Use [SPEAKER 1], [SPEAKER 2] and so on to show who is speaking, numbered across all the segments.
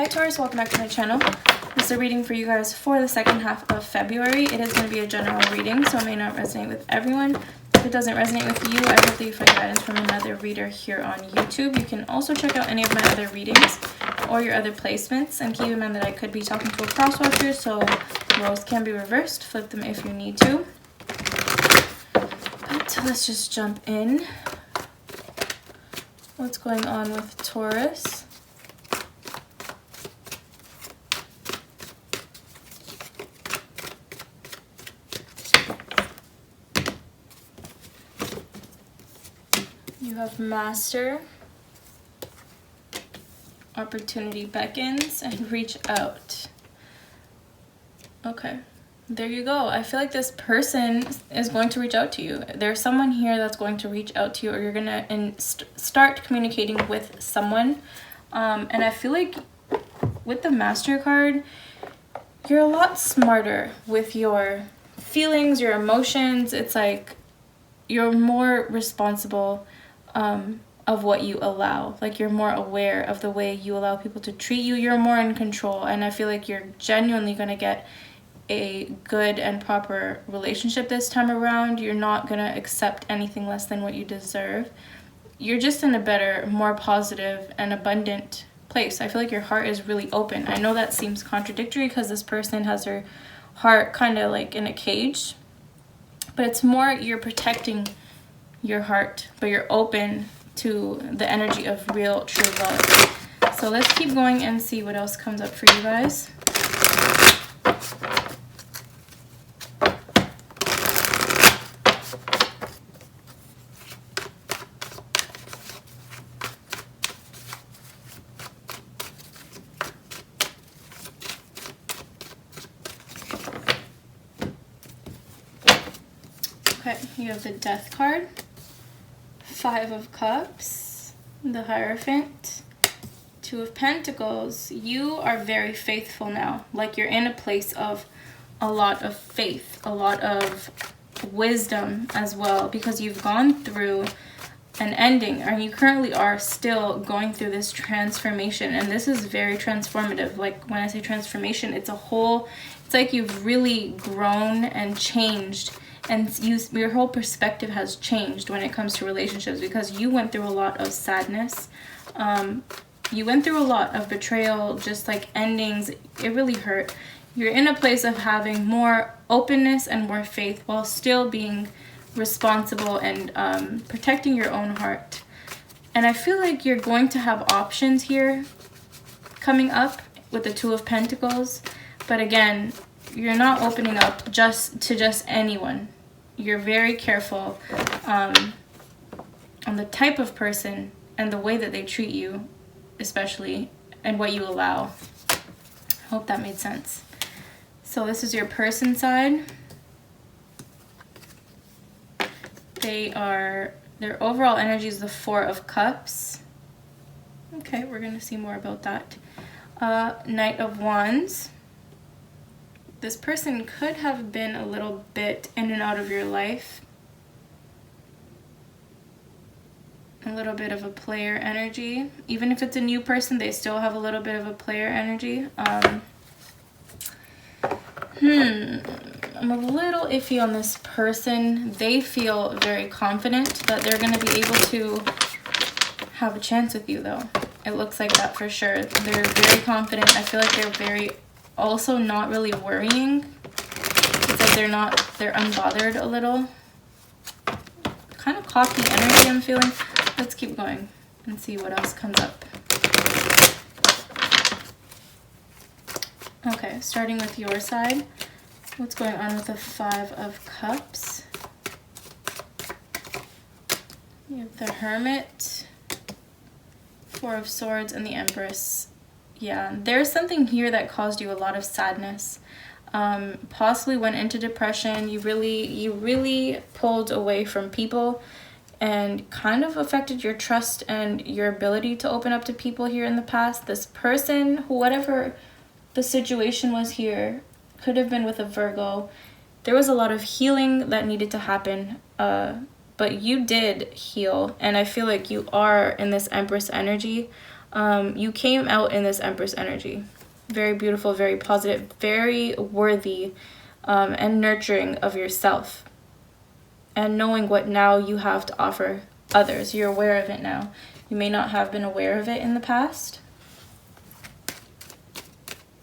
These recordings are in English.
[SPEAKER 1] Hi Taurus, welcome back to my channel. This is a reading for you guys for the second half of February. It is going to be a general reading, so it may not resonate with everyone. If it doesn't resonate with you, I hope that you find guidance from another reader here on YouTube. You can also check out any of my other readings or your other placements, and keep in mind that I could be talking to a cross watcher, so roles can be reversed. Flip them if you need to. So let's just jump in. What's going on with Taurus? You have Master, Opportunity beckons, and reach out. Okay, there you go. I feel like this person is going to reach out to you. There's someone here that's going to reach out to you, or you're gonna start communicating with someone. And I feel like with the Master card, you're a lot smarter with your feelings, your emotions. It's like you're more responsible of what you allow. Like, you're more aware of the way you allow people to treat you. You're more in control, and I feel like you're genuinely going to get a good and proper relationship this time around. You're not going to accept anything less than what you deserve. You're just in a better, more positive and abundant place. I feel like your heart is really open. I know that seems contradictory because this person has their heart kind of like in a cage, but it's more you're protecting your heart, but you're open to the energy of real, true love. So let's keep going and see what else comes up for you guys. Okay, you have the Death card, Five of Cups, the Hierophant, Two of Pentacles. You are very faithful now. Like, you're in a place of a lot of faith, a lot of wisdom as well, because you've gone through an ending, and you currently are still going through this transformation, and this is very transformative. Like, when I say transformation, it's like you've really grown and changed, and your whole perspective has changed when it comes to relationships, because you went through a lot of sadness. You went through a lot of betrayal, just like endings. It really hurt. You're in a place of having more openness and more faith while still being responsible and protecting your own heart. And I feel like you're going to have options here coming up with the Two of Pentacles. But again, you're not opening up to just anyone. You're very careful on the type of person and the way that they treat you, especially, and what you allow. I hope that made sense. So this is your person side. Their overall energy is the Four of Cups. Okay, we're going to see more about that. Knight of Wands. This person could have been a little bit in and out of your life. A little bit of a player energy. Even if it's a new person, they still have a little bit of a player energy. I'm a little iffy on this person. They feel very confident that they're going to be able to have a chance with you, though. It looks like that for sure. They're very confident. I feel like they're very also not really worrying. It's like they're unbothered a little. Kind of cocky energy I'm feeling. Let's keep going and see what else comes up. Okay, starting with your side. What's going on with the Five of Cups? You have the Hermit, Four of Swords, and the Empress. Yeah, there's something here that caused you a lot of sadness. Possibly went into depression. You really pulled away from people, and kind of affected your trust and your ability to open up to people here in the past. This person, whatever the situation was here, could have been with a Virgo. There was a lot of healing that needed to happen, but you did heal, and I feel like you are in this Empress energy. you came out in this Empress energy. Very beautiful, very positive, very worthy, and nurturing of yourself. And knowing what now you have to offer others. You're aware of it now. You may not have been aware of it in the past.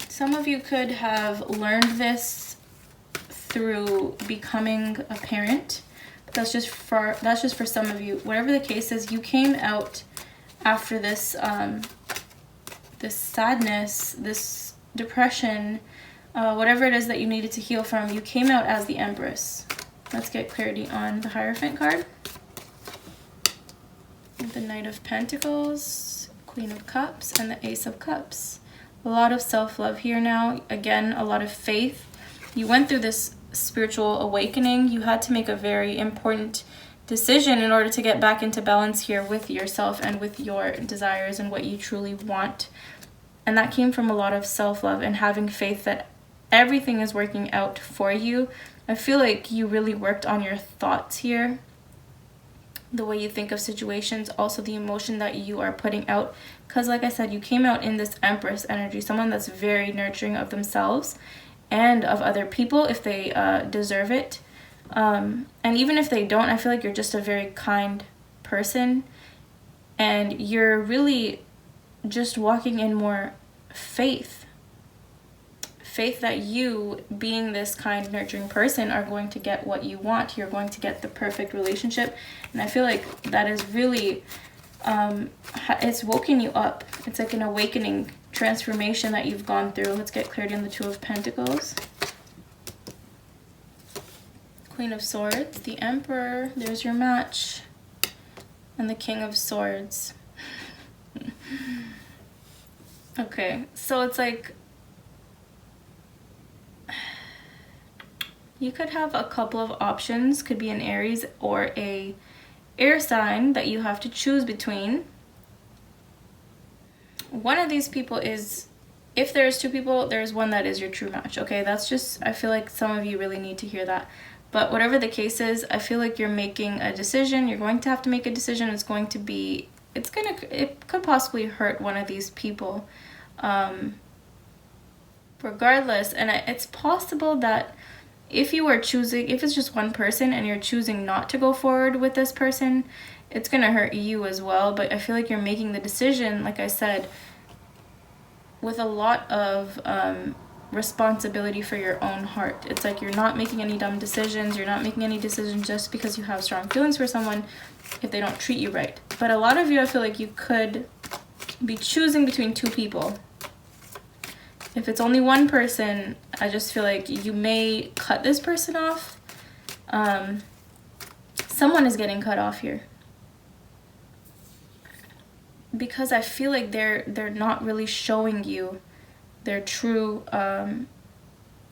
[SPEAKER 1] Some of you could have learned this through becoming a parent. That's just for some of you. Whatever the case is, you came out after this this sadness, this depression, whatever it is that you needed to heal from. You came out as the Empress. Let's get clarity on the Hierophant card. The Knight of Pentacles, Queen of Cups, and the Ace of Cups. A lot of self-love here now. Again, a lot of faith. You went through this spiritual awakening. You had to make a very important decision in order to get back into balance here with yourself and with your desires and what you truly want. And that came from a lot of self-love and having faith that everything is working out for you. I feel like you really worked on your thoughts here. The way you think of situations, also the emotion that you are putting out. Because like I said, you came out in this Empress energy, someone that's very nurturing of themselves and of other people if they deserve it. And even if they don't, I feel like you're just a very kind person. And you're really just walking in more faith. Faith that you, being this kind, nurturing person, are going to get what you want. You're going to get the perfect relationship. And I feel like that is really, it's woken you up. It's like an awakening transformation that you've gone through. Let's get clarity on the Two of Pentacles. Queen of Swords, the Emperor, there's your match. And the King of Swords. Okay, so it's like, you could have a couple of options. Could be an Aries or a air sign that you have to choose between. One of these people is, if there's two people, there's one that is your true match. Okay, that's just, I feel like some of you really need to hear that. But whatever the case is, I feel like you're making a decision. You're going to have to make a decision. It's going to be, it could possibly hurt one of these people. Regardless, and it's possible that if you are choosing, if it's just one person and you're choosing not to go forward with this person, it's going to hurt you as well. But I feel like you're making the decision, like I said, with a lot of responsibility for your own heart. It's like you're not making any dumb decisions. You're not making any decisions just because you have strong feelings for someone if they don't treat you right. But a lot of you, I feel like you could be choosing between two people. If it's only one person, I just feel like you may cut this person off. Someone is getting cut off here. Because I feel like they're not really showing you their true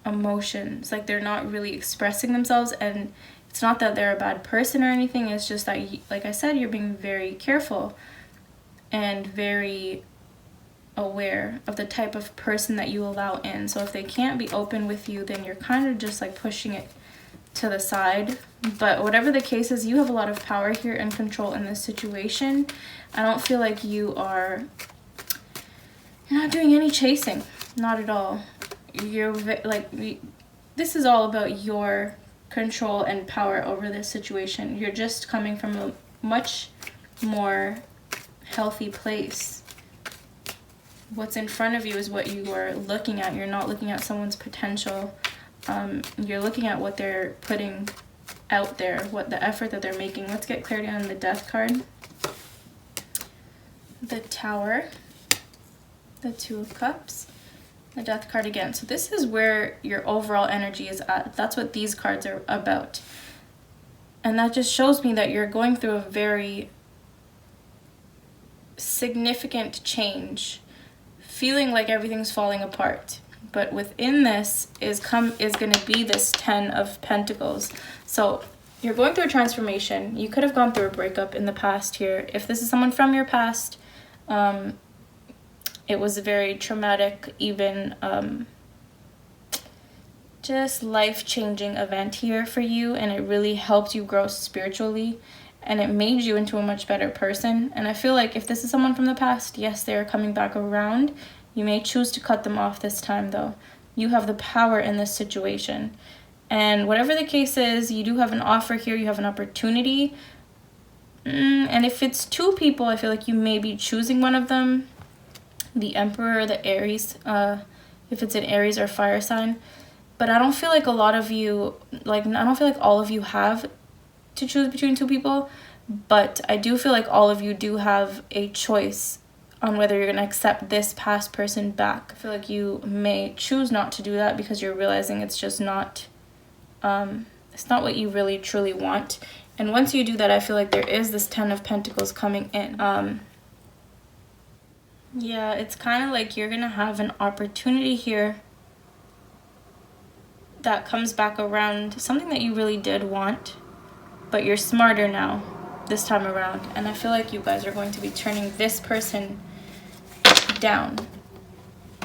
[SPEAKER 1] emotions. Like they're not really expressing themselves, and it's not that they're a bad person or anything. It's just that, like I said, you're being very careful and very aware of the type of person that you allow in. So if they can't be open with you, then you're kind of just like pushing it to the side. But whatever the case is, you have a lot of power here and control in this situation. I don't feel like you're not doing any chasing. Not at all. This is all about your control and power over this situation. You're just coming from a much more healthy place. What's in front of you is what you are looking at. You're not looking at someone's potential. You're looking at what they're putting out there, what the effort that they're making. Let's get clarity on the Death card. The Tower, the Two of Cups, the Death card again. So this is where your overall energy is at. That's what these cards are about. And that just shows me that you're going through a very significant change, feeling like everything's falling apart. But within this is going to be this Ten of Pentacles. So you're going through a transformation. You could have gone through a breakup in the past here. If this is someone from your past, it was a very traumatic, even just life-changing event here for you, and it really helped you grow spiritually and it made you into a much better person. And I feel like if this is someone from the past, yes, they are coming back around. You may choose to cut them off this time, though. You have the power in this situation. And whatever the case is, you do have an offer here. You have an opportunity. And if it's two people, I feel like you may be choosing one of them. The Emperor or the Aries, if it's an Aries or fire sign. But I don't feel like a lot of you, I don't feel like all of you have to choose between two people, but I do feel like all of you do have a choice on whether you're going to accept this past person back. I feel like you may choose not to do that because you're realizing it's just not, it's not what you really truly want. And once you do that, I feel like there is this 10 of Pentacles coming in. Yeah, it's kind of like you're going to have an opportunity here that comes back around, something that you really did want, but you're smarter now this time around. And I feel like you guys are going to be turning this person down,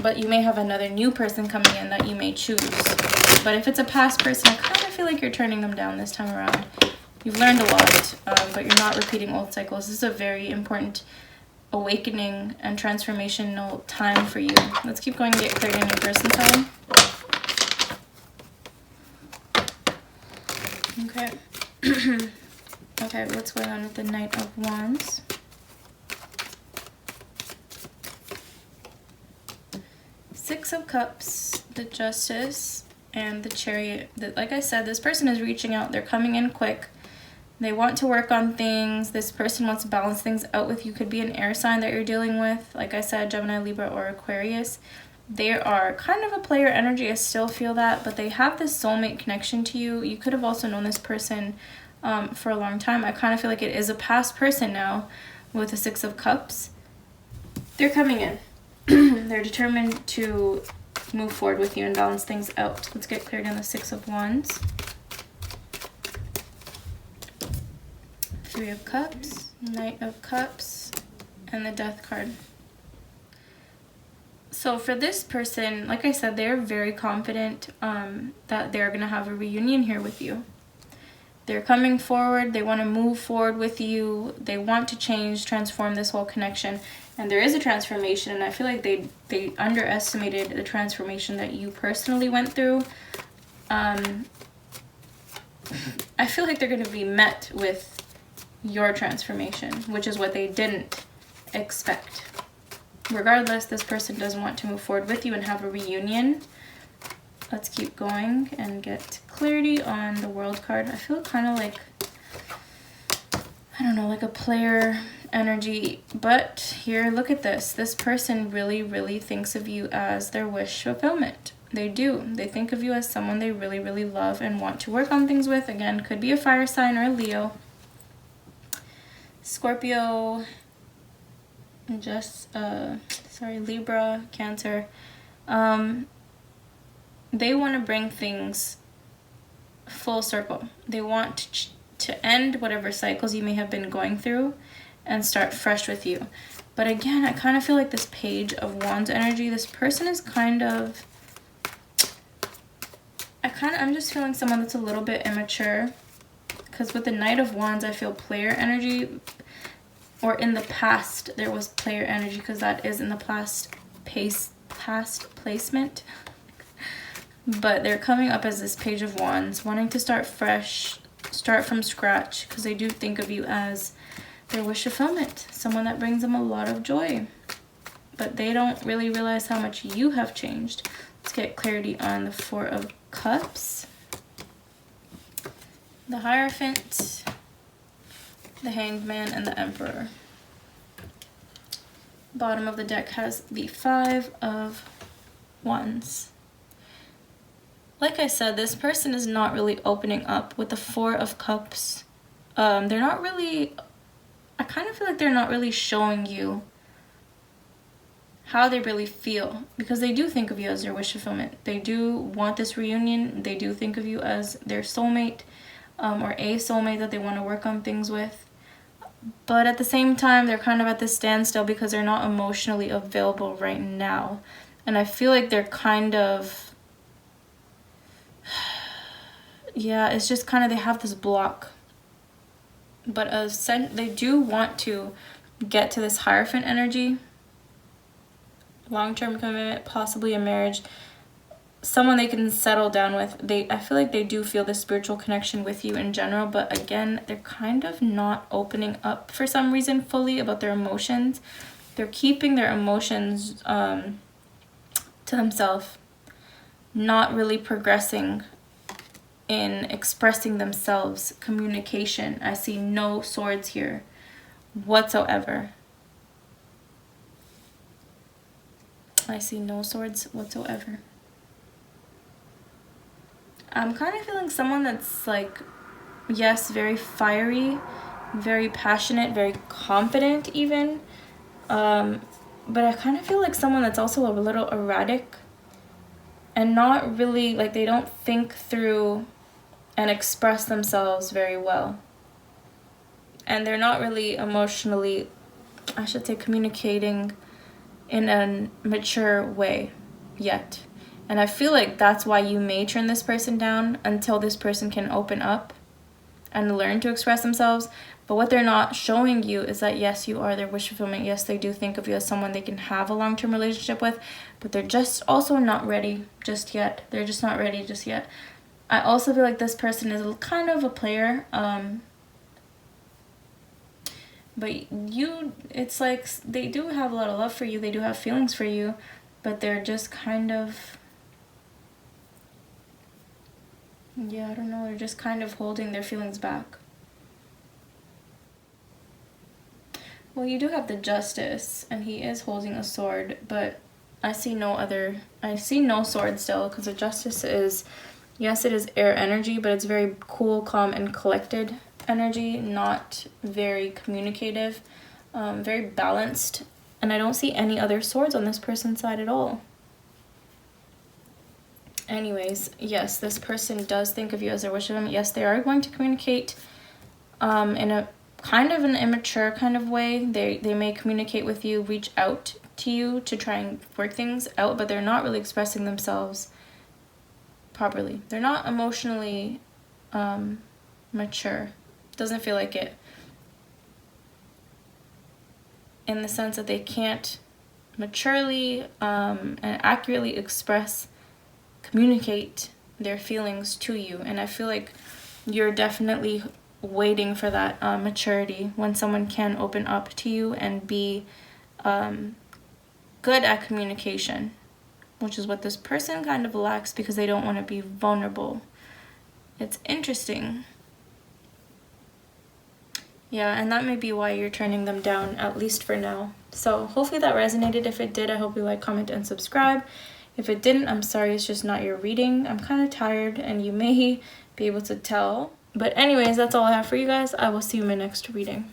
[SPEAKER 1] but you may have another new person coming in that you may choose. But if it's a past person, I kind of feel like you're turning them down this time around. You've learned a lot, but you're not repeating old cycles. This is a very important awakening and transformational time for you. Let's keep going and get cleared in your person sign. Okay. Okay, what's going on with the Knight of Wands? Six of Cups, the Justice, and the Chariot. Like I said, this person is reaching out. They're coming in quick. They want to work on things. This person wants to balance things out with you. Could be an air sign that you're dealing with. Like I said, Gemini, Libra, or Aquarius. They are kind of a player energy. I still feel that, but they have this soulmate connection to you. You could have also known this person for a long time. I kind of feel like it is a past person now with the Six of Cups. They're coming in. They're determined to move forward with you and balance things out. Let's get cleared on the Six of Wands. Three of Cups, Knight of Cups, and the Death card. So for this person, like I said, they're very confident that they're going to have a reunion here with you. They're coming forward. They want to move forward with you. They want to change, transform this whole connection. And there is a transformation, and I feel like they underestimated the transformation that you personally went through. I feel like they're going to be met with your transformation, which is what they didn't expect. Regardless, this person doesn't want to move forward with you and have a reunion. Let's keep going and get clarity on the World card. I feel kind of like, I don't know, like a player energy. But here, look at this. This person really, really thinks of you as their wish fulfillment. They do. They think of you as someone they really, really love and want to work on things with. Again, could be a fire sign or a Leo. Scorpio, Libra, Cancer. They want to bring things full circle. They want to end whatever cycles you may have been going through and start fresh with you. But again, I kind of feel like this Page of Wands energy, this person is kind of, I'm just feeling someone that's a little bit immature. Because with the Knight of Wands, I feel player energy, or in the past there was player energy, because that is in the past placement. But they're coming up as this Page of Wands, wanting to start fresh, start from scratch, because they do think of you as their wish fulfillment, someone that brings them a lot of joy. But they don't really realize how much you have changed. Let's get clarity on the Four of Cups, the Hierophant, the Hanged Man, and the Emperor. Bottom of the deck has the Five of Wands. Like I said, this person is not really opening up with the Four of Cups. They're not really, I kind of feel like they're not really showing you how they really feel, because they do think of you as their wish fulfillment. They do want this reunion. They do think of you as their soulmate, or a soulmate that they want to work on things with. But at the same time, they're kind of at this standstill because they're not emotionally available right now. And I feel like they're kind of, yeah, it's just kind of, they have this block. but they do want to get to this Hierophant energy. Long-term commitment, possibly a marriage, someone they can settle down with. I feel like they do feel the spiritual connection with you in general, but again, they're kind of not opening up for some reason fully about their emotions. They're keeping their emotions to themselves, not really progressing in expressing themselves. Communication, I see no swords here whatsoever. I see no swords whatsoever. I'm kind of feeling someone that's like, yes, very fiery, very passionate, very confident even. But I kind of feel like someone that's also a little erratic and not really, like, they don't think through and express themselves very well. And they're not really emotionally, I should say, communicating in a mature way yet. And I feel like that's why you may turn this person down until this person can open up and learn to express themselves. But what they're not showing you is that, yes, you are their wish fulfillment. Yes, they do think of you as someone they can have a long-term relationship with, but they're just also not ready just yet. They're just not ready just yet. I also feel like this person is kind of a player. But it's like they do have a lot of love for you. They do have feelings for you, but they're just kind of, yeah, I don't know. They're just kind of holding their feelings back. Well, you do have the Justice, and he is holding a sword, but I see no sword still, because the Justice is, yes, it is air energy, but it's very cool, calm, and collected energy, not very communicative, very balanced, and I don't see any other swords on this person's side at all. Anyways, yes, this person does think of you as their wish of them. Yes, they are going to communicate in a kind of an immature kind of way. They may communicate with you, reach out to you to try and work things out, but they're not really expressing themselves properly. They're not emotionally mature. Doesn't feel like it. In the sense that they can't maturely and accurately communicate their feelings to you. And I feel like you're definitely waiting for that maturity when someone can open up to you and be good at communication, which is what this person kind of lacks because they don't want to be vulnerable. It's interesting. Yeah, and that may be why you're turning them down, at least for now. So hopefully that resonated. If it did, I hope you like, comment, and subscribe. If it didn't, I'm sorry, it's just not your reading. I'm kind of tired, and you may be able to tell. But anyways, that's all I have for you guys. I will see you in my next reading.